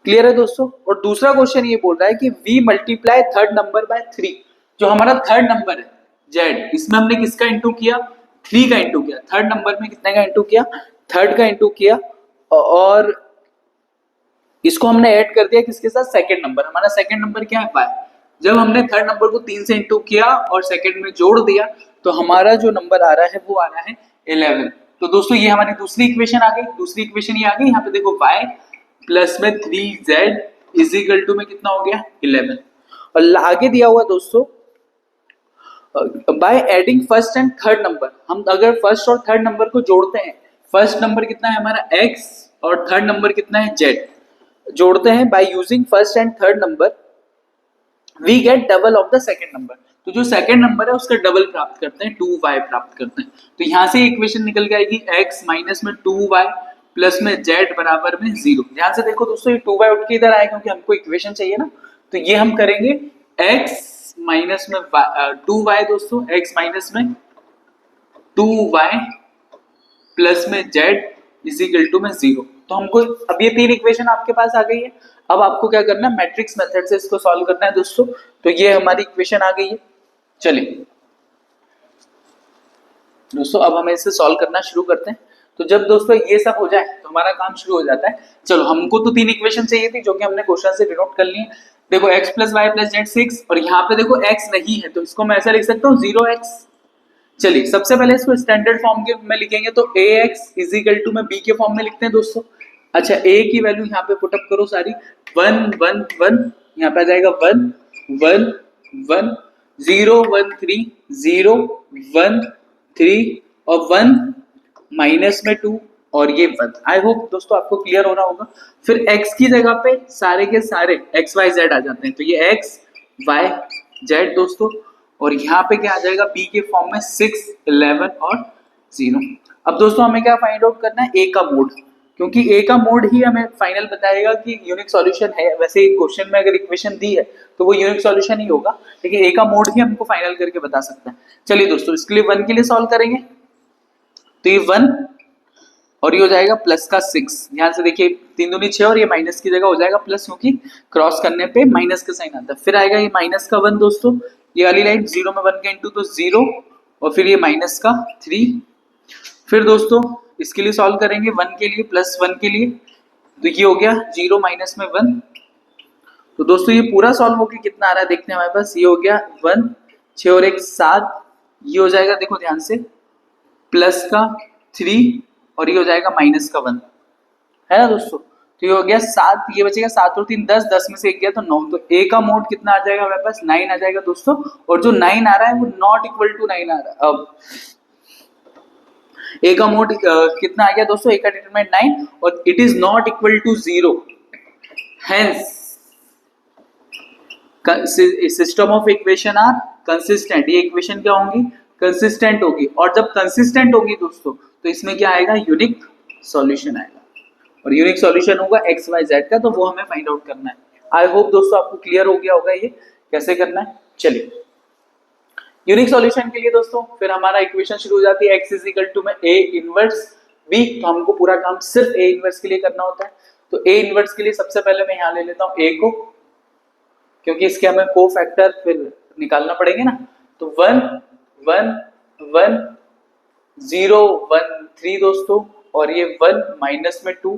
क्लियर है दोस्तों। और दूसरा क्वेश्चन ये बोल रहा है कि we multiply third number by 3, जो हमारा थर्ड नंबर है z, इसमें हमने किसका इंटू किया, 3 का इंटू किया। थर्ड नंबर में कितने का इंटू किया, थर्ड का इंटू किया, और इसको हमने ऐड कर दिया किसके साथ, सेकंड नंबर। हमारा सेकंड नंबर क्या है, y। जब हमने थर्ड नंबर को 3 से इंटू किया और सेकंड में जोड़ दिया तो हमारा जो नंबर आ रहा है वो आ रहा है 11। तो दोस्तों ये हमारी दूसरी इक्वेशन आ गई। दूसरी इक्वेशन ये आ गई, यहाँ पे देखो y प्लस में 3z इज इक्वल टू में कितना हो गया, 11। और आगे दिया हुआ दोस्तों, by adding first and third number, हम अगर फर्स्ट और थर्ड नंबर को जोड़ते हैं, फर्स्ट नंबर कितना है हमारा x और थर्ड नंबर कितना है z, जोड़ते हैं by using first and third number we get double of the second number. तो जो सेकंड नंबर है उसका डबल प्राप्त करते हैं, 2y प्राप्त करते हैं। तो यहां से इक्वेशन निकल के आएगी x माइनस में 2y प्लस में z बराबर में 0। ध्यान से देखो दोस्तों, ये 2y उठ के इधर आया क्योंकि हमको इक्वेशन चाहिए ना, तो ये हम करेंगे x माइनस में 2y दोस्तों, x माइनस में 2y प्लस में z इज इक्वल टू में 0। तो हमको अब ये 3 इक्वेशन आपके पास आ गई है। अब आपको क्या करना है, मैट्रिक्स मेथड से इसको सॉल्व करना है दोस्तों। तो ये हमारी इक्वेशन आ गई है। चलिए दोस्तों अब हम इसे सॉल्व करना शुरू करते हैं। तो जब दोस्तों ये सब हो जाए तो हमारा काम शुरू हो जाता है। चलो हमको तो 3 इक्वेशन चाहिए थी जो कि हमने क्वेश्चन से डिनोट कर ली है। देखो x plus y plus z 6 और यहाँ पे देखो x नहीं है तो इसको मैं ऐसा लिख सकता हूँ 0x। चलिए सबसे पहले इसको स्टैंडर्ड फॉर्म के में लिखेंगे तो ax इज इक्वल टू में b के फॉर्म में लिखते हैं दोस्तों। अच्छा a की वैल्यू यहाँ पे पुटअप करो सारी 1 1 1 यहाँ पे आ जाएगा 1 1 1 0 1 3 0 1 3 और 1 माइनस में 2 और ये 1। आई होप दोस्तों आपको क्लियर हो रहा होगा। फिर x की जगह पे सारे के सारे x y z आ जाते हैं तो ये x y z दोस्तों और यहाँ पे क्या आ जाएगा b के फॉर्म में 6 11 और 0। अब दोस्तों हमें क्या फाइंड आउट करना है, a का मोड, क्योंकि a का मोड ही हमें फाइनल बताएगा कि यूनिक सॉल्यूशन है। वैसे क्वेश्चन में अगर इक्वेशन दी है तो वो यूनिक सॉल्यूशन ही होगा, लेकिन a का मोड ही हमको फाइनल करके बता सकता है। चलिए दोस्तों इसके लिए 1 के लिए सॉल्व करेंगे तो ये 1 और ये हो जाएगा प्लस का 6। ध्यान से देखिए 3 दूनी 6 और ये माइनस की जगह हो जाएगा प्लस, क्योंकि क्रॉस करने पे माइनस का साइन आता है। फिर आएगा ये माइनस का 1 दोस्तों, ये वाली लाइन 0 में 1 का इंटू तो 0 और फिर ये माइनस का 3। फिर दोस्तों इसके लिए सॉल्व करेंगे 1 के लिए प्लस 1 के लिए तो ये हो गया 0 माइनस में 1। तो दोस्तों ये पूरा सॉल्व होकर कितना आ रहा है देखते हैं हमारे पास। ये हो गया 1 6 और 1 7, ये हो जाएगा देखो ध्यान से प्लस का 3 और ये हो जाएगा माइनस का 1 है ना दोस्तों। तो ये हो गया 7, ये बचेगा 7 और 3 10, 10 में से 1 गया तो 9। तो a का मोड कितना आ जाएगा हमारे पास 9 आ जाएगा दोस्तों। और जो 9 आ रहा है वो नॉट इक्वल टू 9 आ रहा है। अब a का मोड कितना आ गया दोस्तों, a का डिटरमिनेंट 9 और it is not equal to 0। Hence system of equation are consistent. ये इक्वेशन क्या होंगी, कंसिस्टेंट होगी। और जब कंसिस्टेंट होगी दोस्तों तो इसमें क्या आएगा, यूनिक सॉल्यूशन आएगा। और यूनिक सॉल्यूशन होगा एक्स वाई जेड का, तो वो हमें फाइंड आउट करना है। आई होप दोस्तों आपको क्लियर हो गया होगा ये कैसे करना है। चलिए यूनिक सॉल्यूशन के लिए दोस्तों फिर हमारा इक्वेशन शुरू हो जाती है एक्स इज इक्वल टू में ए इनवर्स बी। तो हमको पूरा काम सिर्फ ए इनवर्स के लिए करना होता है। तो ए इनवर्स के लिए सबसे पहले मैं यहाँ ले लेता हूँ ए को, क्योंकि इसके हमें को फैक्टर फिर निकालना पड़ेंगे ना। तो 1 1 1 0 1 3 दोस्तों और ये 1 माइनस में 2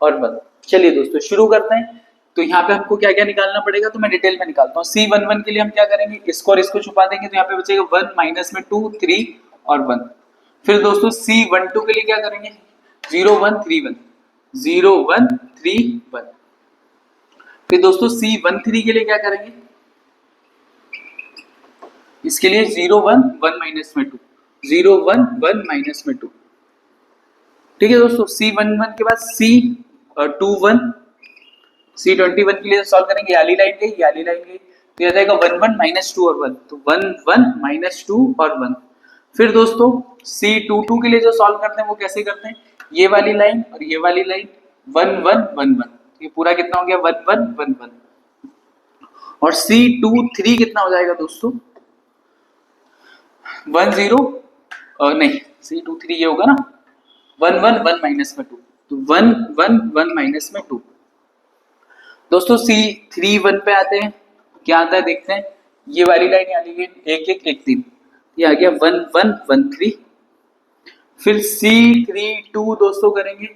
और 1। चलिए दोस्तों शुरू करते हैं। तो यहाँ पे हमको क्या क्या निकालना पड़ेगा तो मैं डिटेल में निकालता हूँ। C11 के लिए हम क्या करेंगे, इसको और इसको छुपा देंगे तो यहाँ पे बचेगा 1 माइनस में 2 3 और 1। फिर दोस्तों C12 के लिए क्या करेंगे 0 1 3 1 0 1 3 1। फिर दोस्तों C13 के लिए क्या करेंगे, इसके लिए 0 1 1 माइनस में 2 0 1 1 माइनस में 2। ठीक है दोस्तों C11 के बाद C21 C21 के लिए सॉल्व करेंगे, याली लाइन गई याली लाइन गई तो यह जाएगा 1 1 माइनस 2 और 1 तो 1 1 माइनस 2 और 1। फिर दोस्तों C22 के लिए जो सॉल्व करते हैं वो कैसे करते हैं, ये वाली लाइन और ये वाली लाइन 1 1 1 1, ये पूरा कितना हो गया 1 1 1 1। और C23 कितना हो जाएगा दोस्तों 1 0 और नहीं C23 ये होगा ना 1 1 1 माइनस में 2 तो 1 1 1 माइनस में 2। दोस्तों C31 पे आते हैं, क्या आता है देखते हैं। ये वाली लाइन यहाँ ली गई 1 1 1 3, ये आ गया 1 1 1 3। फिर C32 दोस्तों करेंगे,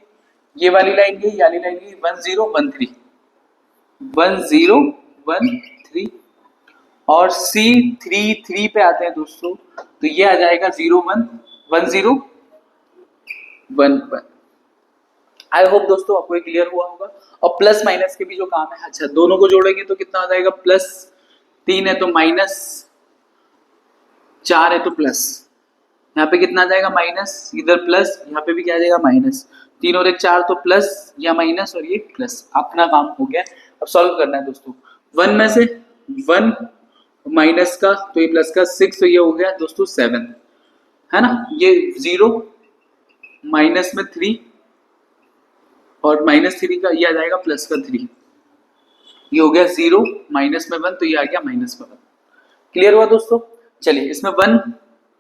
ये वाली लाइन गई वाली लाइन गई 1 0 1 3 1 0 1 3। और C33 पे आते हैं दोस्तों तो ये आ जाएगा 0 1 1 0 1 1। आई होप दोस्तों आपको क्लियर हुआ होगा। और प्लस माइनस के भी जो काम है, अच्छा दोनों को जोड़ेंगे तो कितना आ जाएगा प्लस 3 है तो माइनस 4 है तो प्लस, यहाँ पे कितना आ जाएगा माइनस, इधर प्लस यहाँ पे भी क्या आ जाएगा माइनस, 3 और 1 4 तो प्लस या माइनस और ये प्लस। अपना काम हो गया, अब सॉल्व करना है दोस्तों। 1 में से 1 माइनस का तो ये प्लस का 6 तो ये हो गया दोस्तों 7 है ना। ये 0 माइनस में 3 और माइनस 3 का ये आ जाएगा प्लस का 3, ये हो गया 0 माइनस में 1 तो ये आ गया माइनस में 1। क्लियर हुआ दोस्तों। चलिए इसमें 1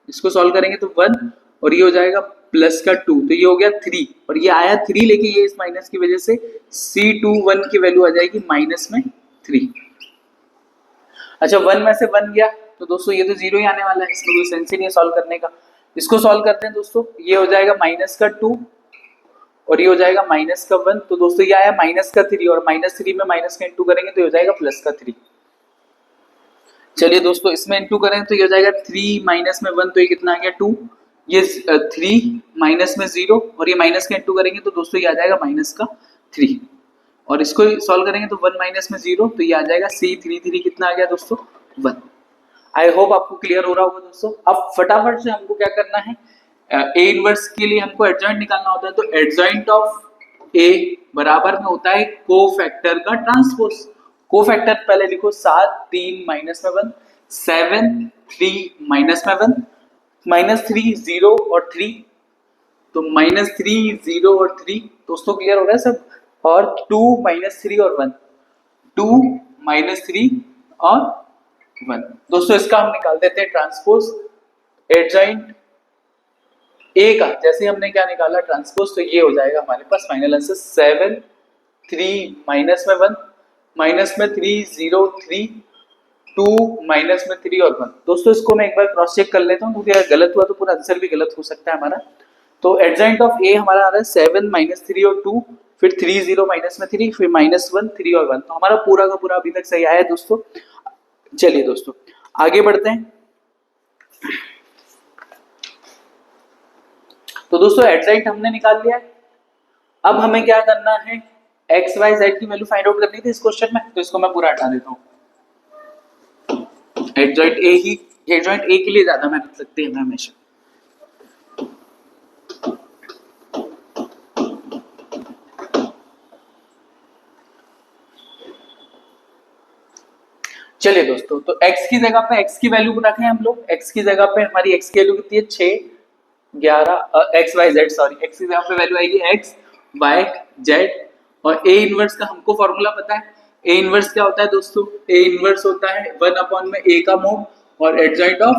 इसको सॉल्व करेंगे तो 1 और ये हो जाएगा प्लस का 2, तो ये हो गया 3 और ये आया 3, लेकिन ये इस माइनस की वजह से C21 की वैल्यू आ जाएगी माइनस में 3। अच्छा 1 में से 1 गया तो दोस्तों ये तो 0 ही आने वाला है, इसमें कोई सेंस ही नहीं है सॉल्व करने का। इसको सॉल्व करते हैं दोस्तों, ये हो जाएगा माइनस का 2 और ये हो जाएगा माइनस का 1, तो दोस्तों ये आया माइनस का 3 और माइनस 3 में माइनस का इंटू करेंगे तो ये हो जाएगा प्लस का 3। चलिए दोस्तों इसमें इंटू करें तो ये हो जाएगा 3 माइनस में 1, तो ये कितना आ गया 2, ये 3 माइनस में 0 और ये माइनस का इंटू करेंगे तो दोस्तों ये आ जाएगा माइनस का 3 और इसको सॉल्व करेंगे तो 1 माइनस में 0, तो ये आ जाएगा C33 कितना आ गया दोस्तों 1। आई होप आपको क्लियर हो रहा होगा दोस्तों। अब फटाफट से हमको क्या करना है, ए इनवर्स के लिए हमको एडजॉइंट निकालना होता है, तो एडजॉइंट ऑफ ए बराबर में होता है कोफैक्टर का ट्रांसपोज। कोफैक्टर पहले लिखो 7 3 माइनस में 1, 7 3 माइनस में 1, माइनस 3 0 और 3, तो माइनस 3 0 और 3 दोस्तों क्लियर हो रहा है सब, और 2 माइनस 3 और 1, 2 माइनस 3 और 1। दोस्तों इसका हम निकाल देते हैं ट्रांसपोज एडजॉइंट ए का। जैसे हमने क्या निकाला ट्रांसपोज, तो ये हो जाएगा हमारे पास फाइनल आंसर 7 3 माइनस में 1, माइनस में 3 0 3, 2 माइनस में 3 और 1। दोस्तों इसको मैं एक बार क्रॉस चेक कर लेता हूँ, क्योंकि अगर गलत हुआ तो पूरा आंसर भी गलत हो सकता है हमारा। तो एडजॉइंट ऑफ ए हमारा आ रहा है 7 माइनस 3 और 2, फिर 3 0 माइनस में 3, फिर माइनस 1 3 और 1, तो हमारा पूरा का पूरा अभी तक सही आया है दोस्तों। चलिए दोस्तों आगे बढ़ते हैं। तो दोस्तों एडजॉइंट हमने निकाल लिया है, अब हमें क्या करना है, एक्स वाई जेड की वैल्यू फाइंड आउट करनी थी इस क्वेश्चन में, तो इसको मैं पूरा हटा देता हूँ। Adjoint A he, adjoint A के लिए ज्यादा मेहनत लगती है हमेशा। चलिए दोस्तों, तो x की जगह पे x की वैल्यू रखें हम लोग। x की जगह पे हमारी x की वैल्यू कितनी है 6 11 x y z, sorry x की जगह पे वैल्यू आएगी x y z, और a इनवर्स का हमको फॉर्मूला पता है। a इनवर्स क्या होता है दोस्तों, a इनवर्स होता है 1 अपॉन में a का मोड और एडजॉइंट ऑफ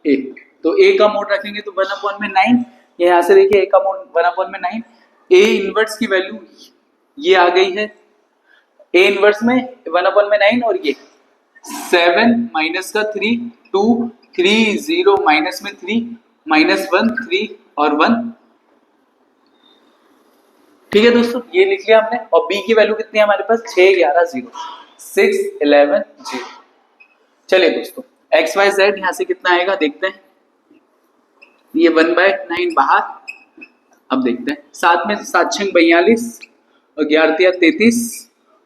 a, तो a का मोड रखेंगे तो 1 अपॉन में 9, यहाँ से देखिए a का मोड 1 अपॉन में 9, a इनवर्स की वैल्यू ये आ गई है, a इनवर्स में 1 अपॉन में 9 और ये 7 माइनस का 3 2 3 0 माइनस में 3 माइनस 1 3 और 1। ठीक है दोस्तों, ये लिख लिया हमने। और b की वैल्यू कितनी है हमारे पास 6 11 0 6 11 0। चलिए दोस्तों x y z यहाँ से कितना आएगा देखते हैं, ये 1/9 बाहर। अब देखते हैं 7 में 7 6 42 और 11 33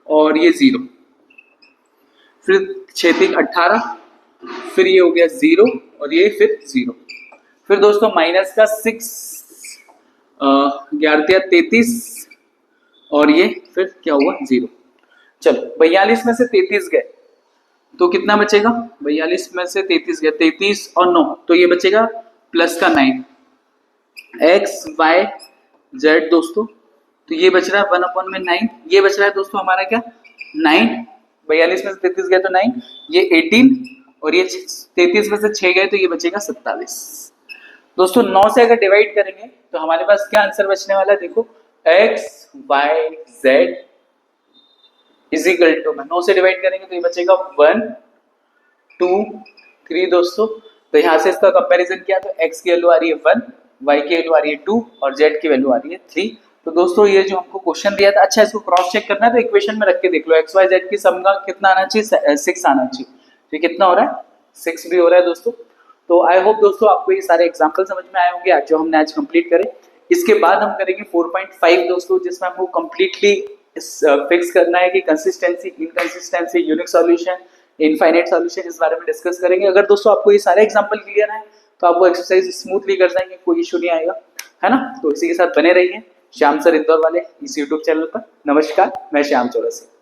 और ये 0, फिर 6 3 18, फिर ये हो गया 0 और ये फिर 0, फिर दोस्तों माइनस का 6 11 33 और ये फिर क्या हुआ 0। चलो 42 में से 33 गए तो कितना बचेगा, 42 में से 33 गए 33 और 9, तो ये बचेगा प्लस का 9 x y z दोस्तों, तो ये बच रहा है 1 अपॉन में 9, ये बच रहा है दोस्तों हमारा क्या 9, 42 में से 33 गए तो 9, ये 18 और ये 33 में से 6 गए तो ये बचेगा 27। दोस्तों 9 से अगर डिवाइड करेंगे तो हमारे पास क्या आंसर बचने वाला है, देखो x y z is equal to, 9 से डिवाइड करेंगे तो ये बचेगा 1 2 3 दोस्तों, तो यहाँ से इसका कंपैरिजन किया तो x की वैल्यू आ रही है 1, y की वैल्यू आ रही है 2 और z की वैल्यू आ रही है 3। तो दोस्तों ये जो हमको क्वेश्चन दिया था, अच्छा इसको क्रॉस चेक करना है तो इक्वेशन में रख के देख लो, x y z की सम का कितना आना चाहिए 6 आना चाहिए, तो कितना हो रहा है 6 भी हो रहा है दोस्तों। तो आई होप दोस्तों आपको ये सारे एग्जाम्पल समझ में आए होंगे आज जो हमने आज कंप्लीट करे। इसके बाद हम करेंगे 4.5 दोस्तों, जिसमें हमको कंप्लीटली फिक्स करना है कि consistency, inconsistency, unique solution, infinite solution, इस बारे में डिस्कस करेंगे। अगर दोस्तों आपको ये सारे एग्जांपल क्लियर है तो आप वो एक्सरसाइज स्मूथली कर जाएंगे, कोई इशू नहीं आएगा, है ना। तो इसी के साथ बने रहिए श्याम सर इंदौर वाले इस यूट्यूब चैनल पर। नमस्कार, मैं श्याम चौरसिया।